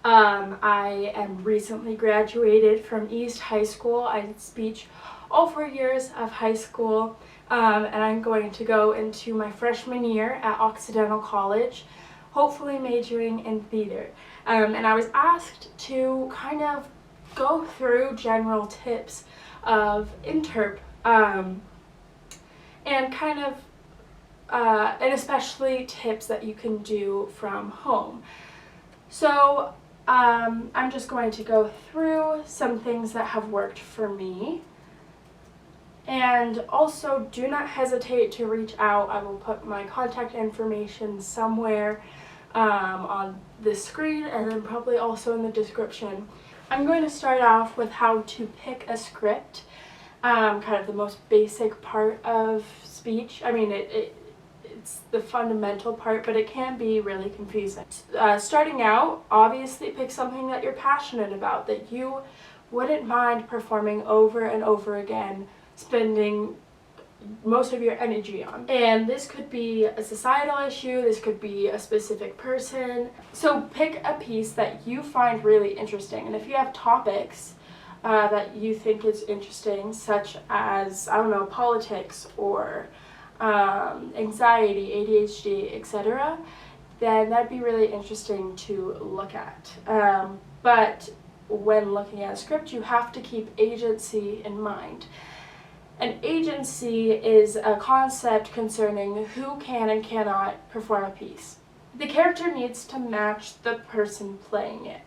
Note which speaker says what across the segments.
Speaker 1: I am recently graduated from East High School. I did speech all 4 years of high school, and I'm going to go into my freshman year at Occidental College, hopefully majoring in theater. And I was asked to kind of go through general tips of interp, and kind of and especially tips that you can do from home. So I'm just going to go through some things that have worked for me. And also, do not hesitate to reach out. I will put my contact information somewhere on the screen, and then probably also in the description. I'm going to start off with how to pick a script, kind of the most basic part of speech. I mean, it's the fundamental part, but it can be really confusing. Starting out, obviously pick something that you're passionate about, that you wouldn't mind performing over and over again, spending most of your energy on. And this could be a societal issue, this could be a specific person. So pick a piece that you find really interesting. And if you have topics that you think is interesting, such as, I don't know, politics or anxiety, ADHD, etc., then that'd be really interesting to look at. But when looking at a script, you have to keep agency in mind. An agency is a concept concerning who can and cannot perform a piece. The character needs to match the person playing it.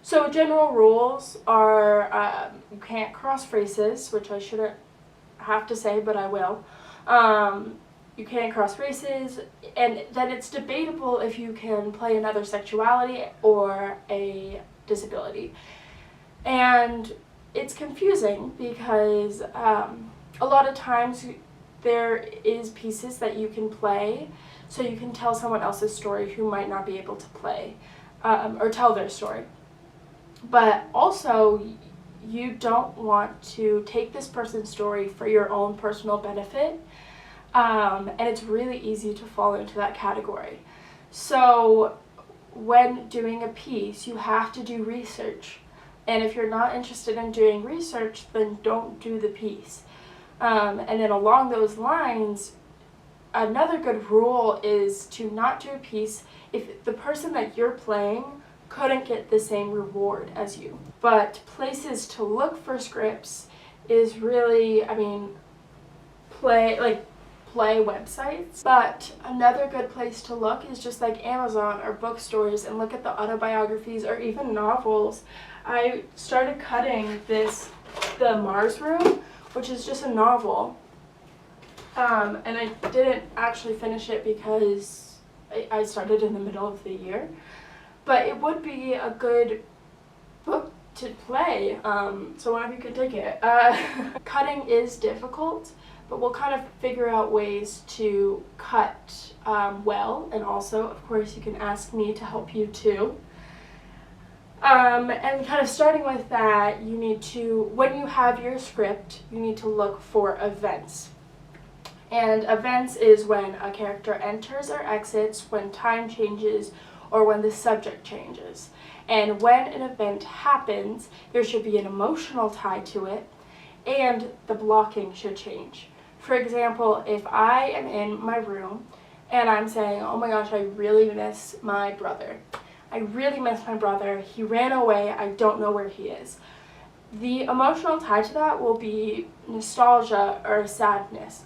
Speaker 1: So general rules are you can't cross phrases, which I shouldn't have to say, but I will. You can't cross races, and then it's debatable if you can play another sexuality or a disability. And it's confusing because a lot of times there is pieces that you can play, so you can tell someone else's story who might not be able to play or tell their story. But also, you don't want to take this person's story for your own personal benefit, and it's really easy to fall into that category. So when doing a piece, you have to do research. And if you're not interested in doing research, then don't do the piece. And then along those lines, another good rule is to not do a piece if the person that you're playing couldn't get the same reward as you. But places to look for scripts is really, I mean, play websites. But another good place to look is just like Amazon or bookstores, and look at the autobiographies or even novels. I started cutting The Mars Room, which is just a novel, and I didn't actually finish it because I started in the middle of the year, but it would be a good book to play, so one of you could take it. Cutting is difficult, but we'll kind of figure out ways to cut well, and also, of course, you can ask me to help you too. And kind of starting with that, you need to, when you have your script, you need to look for events. And events is when a character enters or exits, when time changes, or when the subject changes. And when an event happens, there should be an emotional tie to it, and the blocking should change. For example, if I am in my room and I'm saying, oh my gosh, I really miss my brother. I really miss my brother. He ran away. I don't know where he is. The emotional tie to that will be nostalgia or sadness.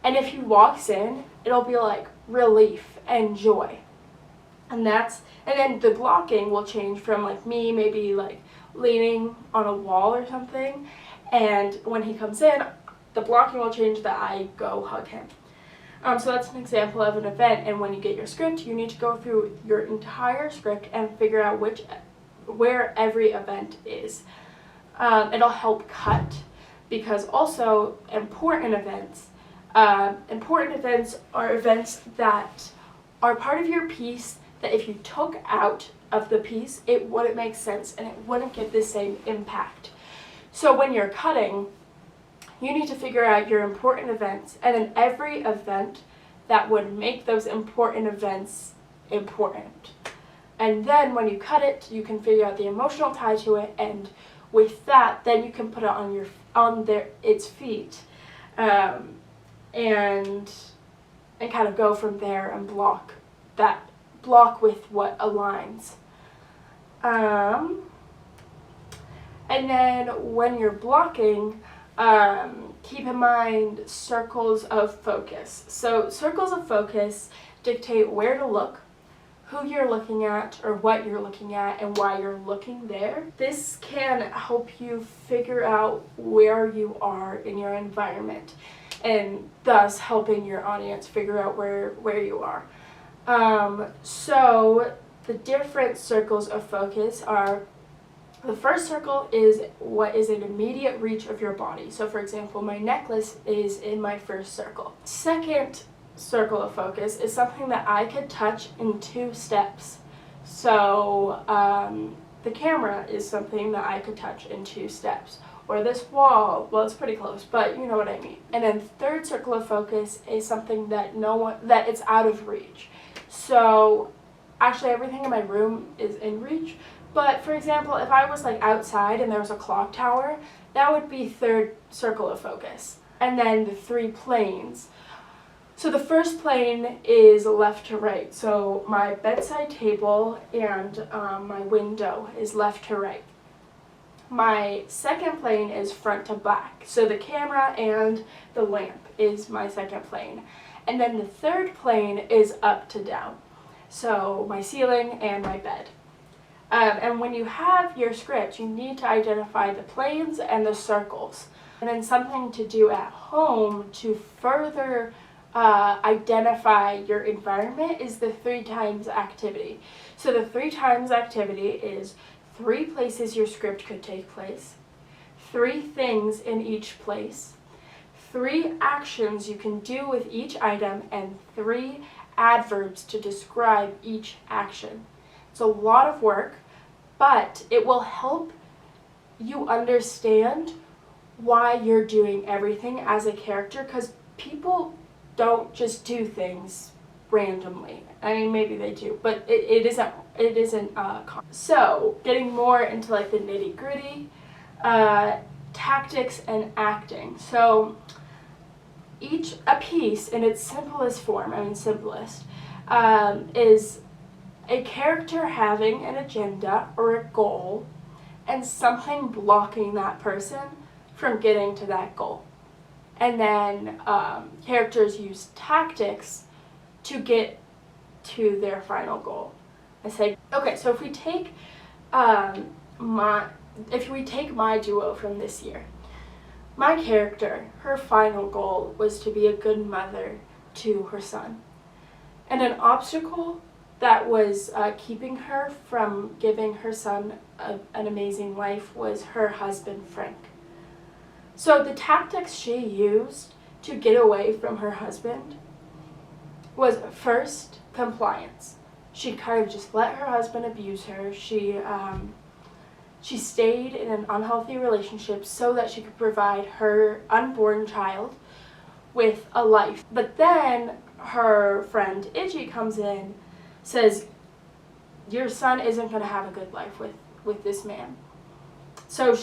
Speaker 1: And if he walks in, it'll be like relief and joy. And then the blocking will change from like me maybe like leaning on a wall or something. And when he comes in, the blocking will change that I go hug him. So that's an example of an event, and when you get your script, you need to go through your entire script and figure out where every event is. It'll help cut, because also important events are events that are part of your piece that if you took out of the piece, it wouldn't make sense and it wouldn't get the same impact. So when you're cutting, you need to figure out your important events, and then every event that would make those important events important. And then when you cut it, you can figure out the emotional tie to it, and with that, then you can put it on its feet, and kind of go from there and block with what aligns. And then when you're blocking, keep in mind circles of focus. So circles of focus dictate where to look, who you're looking at, or what you're looking at, and why you're looking there. This can help you figure out where you are in your environment, and thus helping your audience figure out where you are. So the different circles of focus are, the first circle is what is in immediate reach of your body. So for example, my necklace is in my first circle. Second circle of focus is something that I could touch in 2 steps. So the camera is something that I could touch in 2 steps. Or this wall, well, it's pretty close, but you know what I mean. And then third circle of focus is something that that it's out of reach. So actually everything in my room is in reach. But for example, if I was like outside and there was a clock tower, that would be third circle of focus. And then the 3 planes. So the first plane is left to right. So my bedside table and my window is left to right. My second plane is front to back. So the camera and the lamp is my second plane. And then the third plane is up to down. So my ceiling and my bed. And when you have your script, you need to identify the planes and the circles. And then something to do at home to further identify your environment is the 3 times activity. So the 3 times activity is 3 places your script could take place, 3 things in each place, 3 actions you can do with each item, and 3 adverbs to describe each action. It's a lot of work, but it will help you understand why you're doing everything as a character, because people don't just do things randomly. I mean, maybe they do, but it isn't common. So getting more into like the nitty gritty, tactics and acting. So a piece in its simplest form, simplest, is a character having an agenda or a goal and something blocking that person from getting to that goal. And then characters use tactics to get to their final goal. I say, okay, so if we take my duo from this year, my character, her final goal was to be a good mother to her son. And an obstacle that was keeping her from giving her son an amazing life was her husband, Frank. So the tactics she used to get away from her husband was first, compliance. She kind of just let her husband abuse her. She stayed in an unhealthy relationship so that she could provide her unborn child with a life. But then her friend Iggy comes in, says, your son isn't going to have a good life with this man. So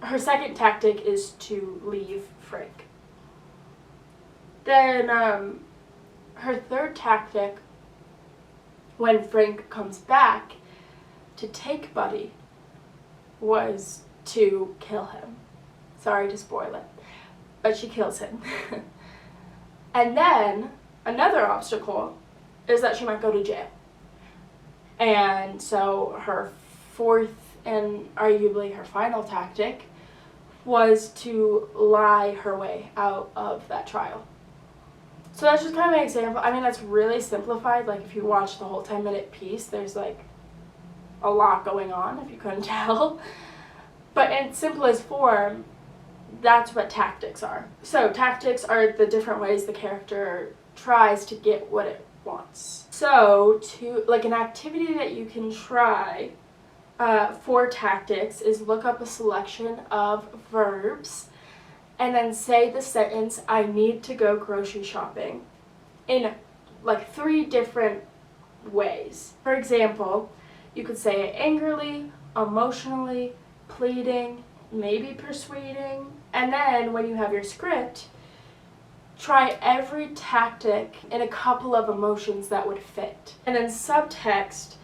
Speaker 1: her second tactic is to leave Frank. Then her third tactic, when Frank comes back to take Buddy, was to kill him. Sorry to spoil it, but she kills him. And then another obstacle is that she might go to jail. And so her fourth and arguably her final tactic was to lie her way out of that trial. So that's just kind of an example. That's really simplified. Like if you watch the whole 10-minute piece, there's like a lot going on, if you couldn't tell. But in simplest form, that's what tactics are. So tactics are the different ways the character tries to get what it wants. So an activity that you can try for tactics is look up a selection of verbs and then say the sentence, I need to go grocery shopping, in like 3 different ways. For example, you could say it angrily, emotionally, pleading, maybe persuading. And then when you have your script, try every tactic in a couple of emotions that would fit. And then subtext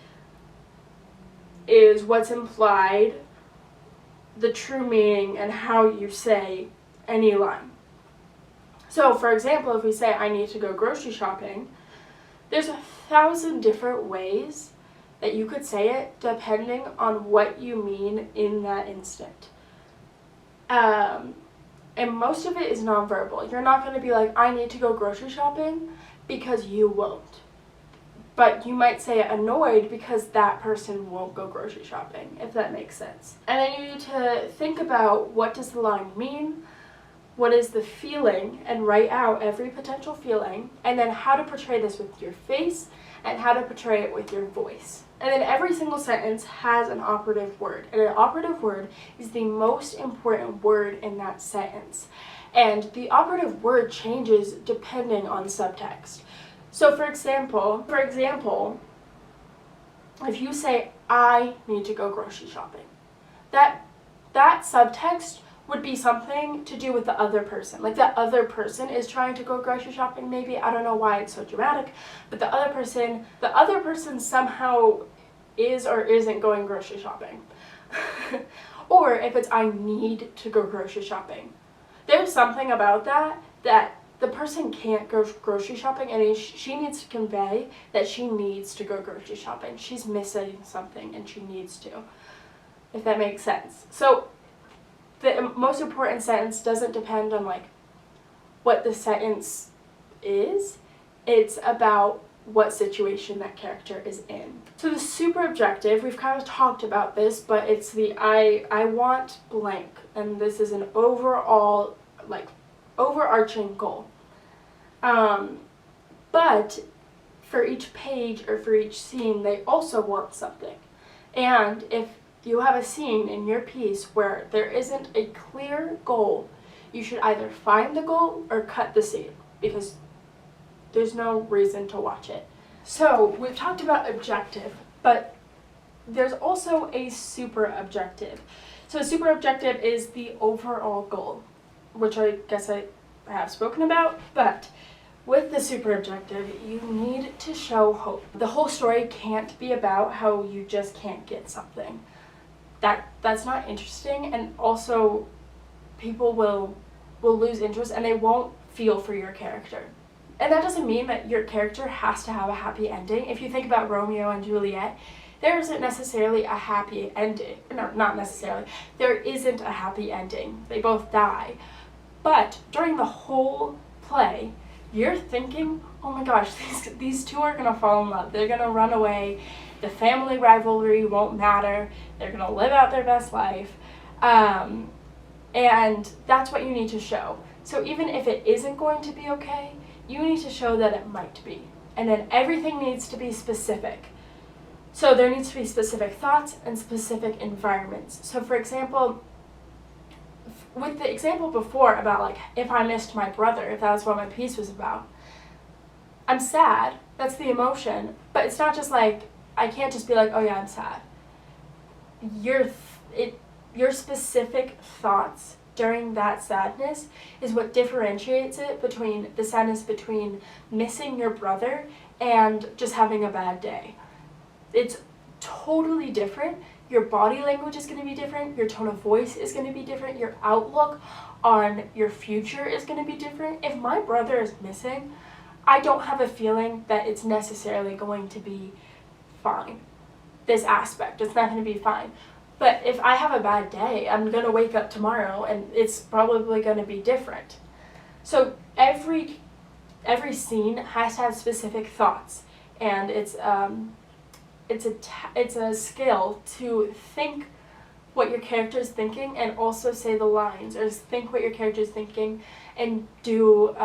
Speaker 1: is what's implied, the true meaning, and how you say any line. So, for example, if we say, I need to go grocery shopping, there's 1,000 different ways that you could say it depending on what you mean in that instant. And most of it is nonverbal. You're not going to be like, I need to go grocery shopping, because you won't. But you might say it annoyed because that person won't go grocery shopping, if that makes sense. And then you need to think about, what does the line mean? What is the feeling? And write out every potential feeling. And then how to portray this with your face and how to portray it with your voice. And then every single sentence has an operative word. And an operative word is the most important word in that sentence. And the operative word changes depending on subtext. So for example, if you say, I need to go grocery shopping, that subtext would be something to do with the other person. Like, the other person is trying to go grocery shopping, maybe. I don't know why it's so dramatic, but the other person somehow is or isn't going grocery shopping. Or if it's, I need to go grocery shopping. There's something about that the person can't go grocery shopping, and she needs to convey that she needs to go grocery shopping. She's missing something and she needs to, if that makes sense. So the most important sentence doesn't depend on like what the sentence is. It's about what situation that character is in. So the super objective, we've kind of talked about this, but it's the I want blank, and this is an overall, like, overarching goal. But for each page or for each scene, they also want something. And if you have a scene in your piece where there isn't a clear goal, you should either find the goal or cut the scene, because there's no reason to watch it. So we've talked about objective, but there's also a super objective. So a super objective is the overall goal, which I guess I have spoken about, but with the super objective, you need to show hope. The whole story can't be about how you just can't get something. That's not interesting, and also people will lose interest and they won't feel for your character. And that doesn't mean that your character has to have a happy ending. If you think about Romeo and Juliet, there isn't necessarily a happy ending. No, not necessarily. There isn't a happy ending. They both die. But during the whole play, you're thinking, oh my gosh, these two are going to fall in love. They're going to run away. The family rivalry won't matter. They're going to live out their best life. And that's what you need to show. So even if it isn't going to be okay, you need to show that it might be. And then everything needs to be specific. So there needs to be specific thoughts and specific environments. So for example, with the example before about like, if I missed my brother, if that was what my piece was about, I'm sad, that's the emotion, but it's not just like, I can't just be like, oh yeah, I'm sad. Your specific thoughts during that sadness is what differentiates it between the sadness between missing your brother and just having a bad day. It's totally different. Your body language is going to be different. Your tone of voice is going to be different. Your outlook on your future is going to be different. If my brother is missing, I don't have a feeling that it's necessarily going to be fine. This aspect, it's not going to be fine. But if I have a bad day, I'm going to wake up tomorrow and it's probably going to be different. So every scene has to have specific thoughts, and it's a skill to think what your character is thinking and also say the lines, or think what your character is thinking and do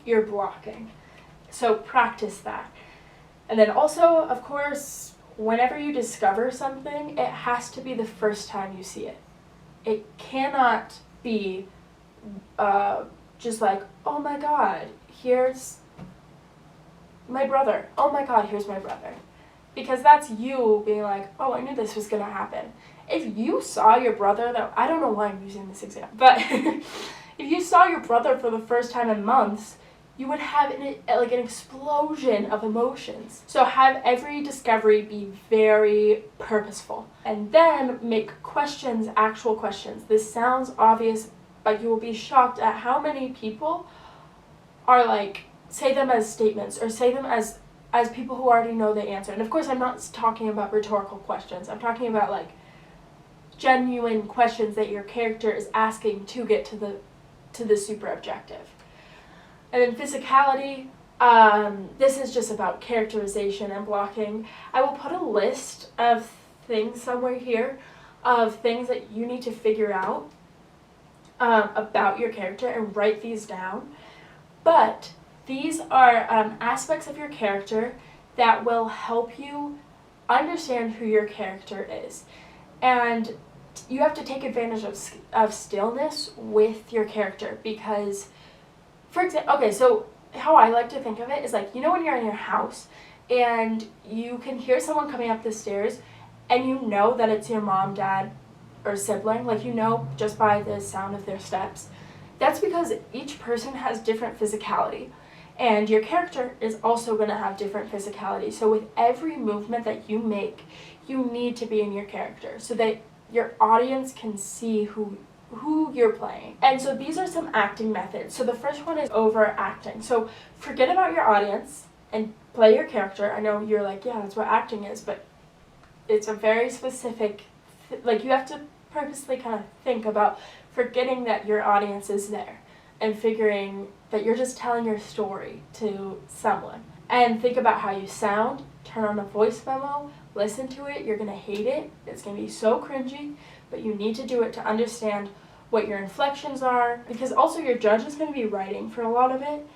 Speaker 1: your blocking. So practice that. And then also, of course, whenever you discover something, it has to be the first time you see it. It cannot be just like, oh my god, here's my brother. Oh my god, here's my brother. because that's you being like, oh, I knew this was going to happen. If you saw your brother, though, I don't know why I'm using this example, but if you saw your brother for the first time in months, you would have an explosion of emotions. So have every discovery be very purposeful. And then make questions actual questions. This sounds obvious, but you will be shocked at how many people are like, say them as statements or say them as people who already know the answer. And of course, I'm not talking about rhetorical questions. I'm talking about like genuine questions that your character is asking to get to the super objective. And then physicality, this is just about characterization and blocking. I will put a list of things somewhere here, of things that you need to figure out about your character and write these down. But these are aspects of your character that will help you understand who your character is. And you have to take advantage of stillness with your character because, for example, okay, so how I like to think of it is like, you know when you're in your house and you can hear someone coming up the stairs and you know that it's your mom, dad, or sibling, like you know just by the sound of their steps. That's because each person has different physicality and your character is also going to have different physicality. So with every movement that you make, you need to be in your character so that your audience can see who you're playing. And so these are some acting methods. So the first one is overacting. So forget about your audience and play your character. I know you're like, yeah, that's what acting is, but it's a very specific, like you have to purposely kind of think about forgetting that your audience is there and figuring that you're just telling your story to someone. And think about how you sound, turn on a voice memo, listen to it, you're gonna hate it, it's gonna be so cringy, but you need to do it to understand what your inflections are, because also your judge is going to be writing for a lot of it,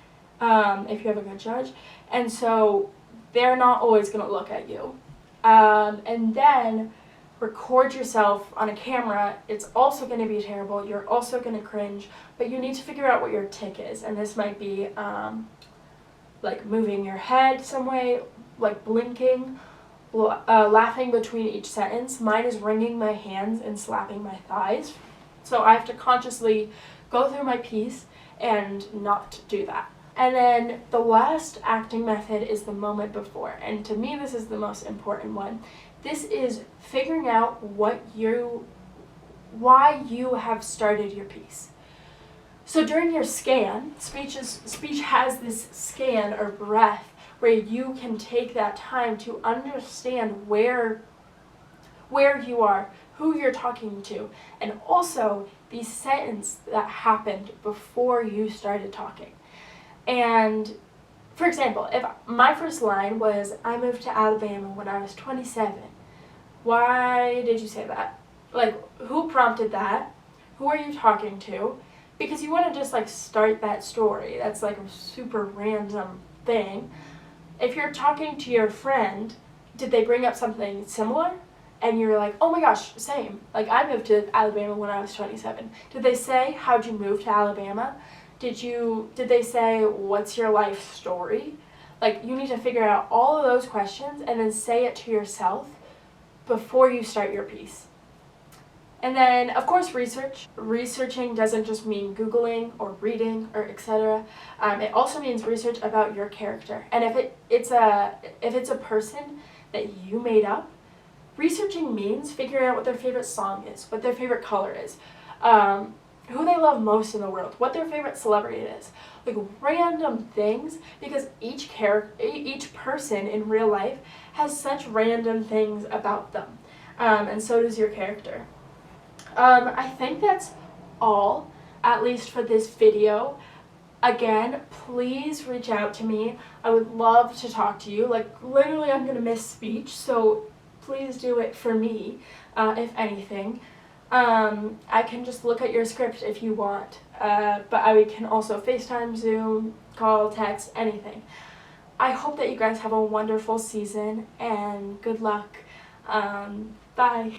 Speaker 1: if you have a good judge, and so they're not always going to look at you. And then record yourself on a camera. It's also going to be terrible. You're also going to cringe, but you need to figure out what your tick is, and this might be like moving your head some way, like blinking, laughing between each sentence. Mine is wringing my hands and slapping my thighs. So I have to consciously go through my piece and not do that. And then the last acting method is the moment before. And to me, this is the most important one. This is figuring out why you have started your piece. So during your scan, speech has this scan or breath where you can take that time to understand where you are, who you're talking to, and also the sentence that happened before you started talking. And for example, if my first line was, I moved to Alabama when I was 27, why did you say that? Like, who prompted that? Who are you talking to? Because you want to just like start that story. That's like a super random thing. If you're talking to your friend, did they bring up something similar? And you're like, oh my gosh, same. Like, I moved to Alabama when I was 27. Did they say, how'd you move to Alabama? Did they say, what's your life story? Like, you need to figure out all of those questions and then say it to yourself before you start your piece. And then, of course, research. Researching doesn't just mean Googling or reading or etc. It also means research about your character. And if it's a person that you made up, researching means figuring out what their favorite song is, what their favorite color is, who they love most in the world, what their favorite celebrity is. Like random things, because each person in real life has such random things about them. And so does your character. I think that's all, at least for this video. Again, please reach out to me. I would love to talk to you. Like, literally, I'm going to miss speech, so please do it for me, if anything. I can just look at your script if you want, but I can also FaceTime, Zoom, call, text, anything. I hope that you guys have a wonderful season, and good luck. Bye.